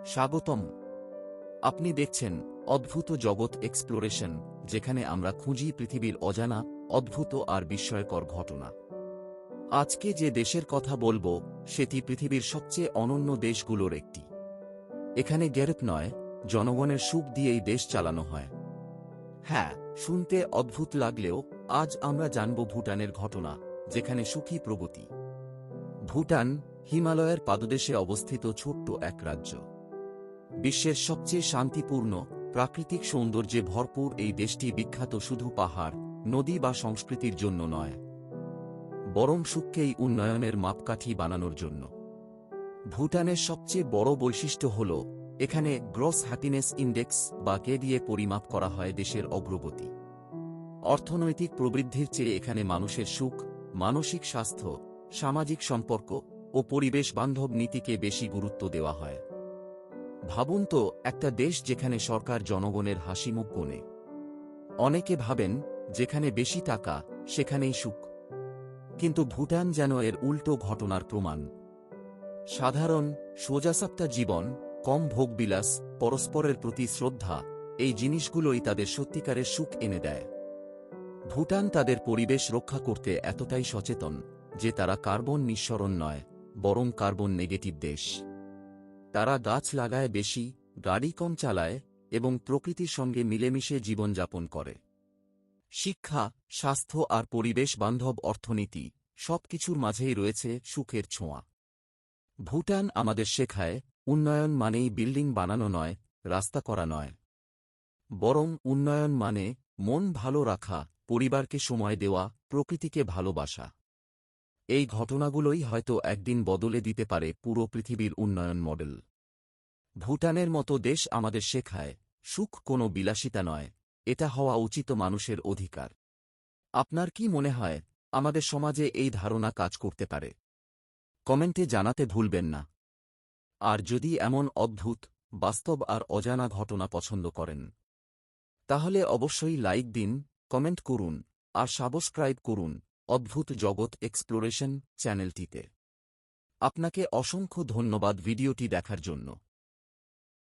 স্বাগতম। আপনি দেখছেন অদ্ভুত জগৎ এক্সপ্লোরেশন, যেখানে আমরা খুঁজি পৃথিবীর অজানা, অদ্ভুত আর বিস্ময়কর ঘটনা। আজকে যে দেশের কথা বলবো সেটি পৃথিবীর সবচেয়ে অনন্য দেশগুলোর একটি। এখানে গ্যারেপ নয়, জনগণের সুখ দিয়েই দেশ চালানো হয়। হ্যাঁ, শুনতে অদ্ভুত লাগলেও আজ আমরা জানব ভুটানের ঘটনা, যেখানে সুখী প্রগতি। ভুটান হিমালয়ের পাদদেশে অবস্থিত ছোট্ট এক রাজ্য। বিশ্বের সবচেয়ে শান্তিপূর্ণ, প্রাকৃতিক সৌন্দর্যে ভরপুর এই দেশটি বিখ্যাত শুধু পাহাড়, নদী বা সংস্কৃতির জন্য নয়, বরং সুখকেই উন্নয়নের মাপকাঠি বানানোর জন্য। ভুটানের সবচেয়ে বড় বৈশিষ্ট্য হল এখানে গ্রস হ্যাপিনেস ইন্ডেক্স বা কে দিয়ে পরিমাপ করা হয় দেশের অগ্রগতি। অর্থনৈতিক প্রবৃদ্ধির চেয়ে এখানে মানুষের সুখ, মানসিক স্বাস্থ্য, সামাজিক সম্পর্ক ও পরিবেশ বান্ধব নীতিকে বেশি গুরুত্ব দেওয়া হয়। ভাবুন তো, একটা দেশ যেখানে সরকার জনগণের হাসিমুখ গোনে। অনেকে ভাবেন যেখানে বেশি টাকা সেখানেই সুখ, কিন্তু ভুটান যেন এর উল্টো ঘটনার প্রমাণ। সাধারণ, সোজাসাপ্টা জীবন, কম ভোগবিলাস, পরস্পরের প্রতি শ্রদ্ধা, এই জিনিসগুলোই তাদের সত্যিকারের সুখ এনে দেয়। ভুটান তাদের পরিবেশ রক্ষা করতে এতটাই সচেতন যে তারা কার্বন নিঃসরণ নয়, বরং কার্বন নেগেটিভ দেশ। তারা গাছ লাগায় বেশি, গাড়ি কম চালায় এবং প্রকৃতির সঙ্গে মিলেমিশে জীবনযাপন করে। শিক্ষা, স্বাস্থ্য আর পরিবেশ বান্ধব অর্থনীতি, সবকিছুর মাঝেই রয়েছে সুখের ছোঁয়া। ভুটান আমাদের শেখায়, উন্নয়ন মানেই বিল্ডিং বানানো নয়, রাস্তা করা নয়, বরং উন্নয়ন মানে মন ভালো রাখা, পরিবারকে সময় দেওয়া, প্রকৃতিকে ভালোবাসা। এই ঘটনাগুলোই হয়তো একদিন বদলে দিতে পারে পুরো পৃথিবীর উন্নয়ন মডেল। ভুটানের মতো দেশ আমাদের শেখায়, সুখ কোনো বিলাসিতা নয়, এটা হওয়া উচিত মানুষের অধিকার। আপনার কি মনে হয়, আমাদের সমাজে এই ধারণা কাজ করতে পারে? কমেন্টে জানাতে ভুলবেন না। আর যদি এমন অদ্ভুত, বাস্তব আর অজানা ঘটনা পছন্দ করেন, তাহলে অবশ্যই লাইক দিন, কমেন্ট করুন আর সাবস্ক্রাইব করুন অদ্ভুত জগৎ এক্সপ্লোরেশন চ্যানেলটিতে। আপনাকে অসংখ্য ধন্যবাদ ভিডিওটি দেখার জন্য।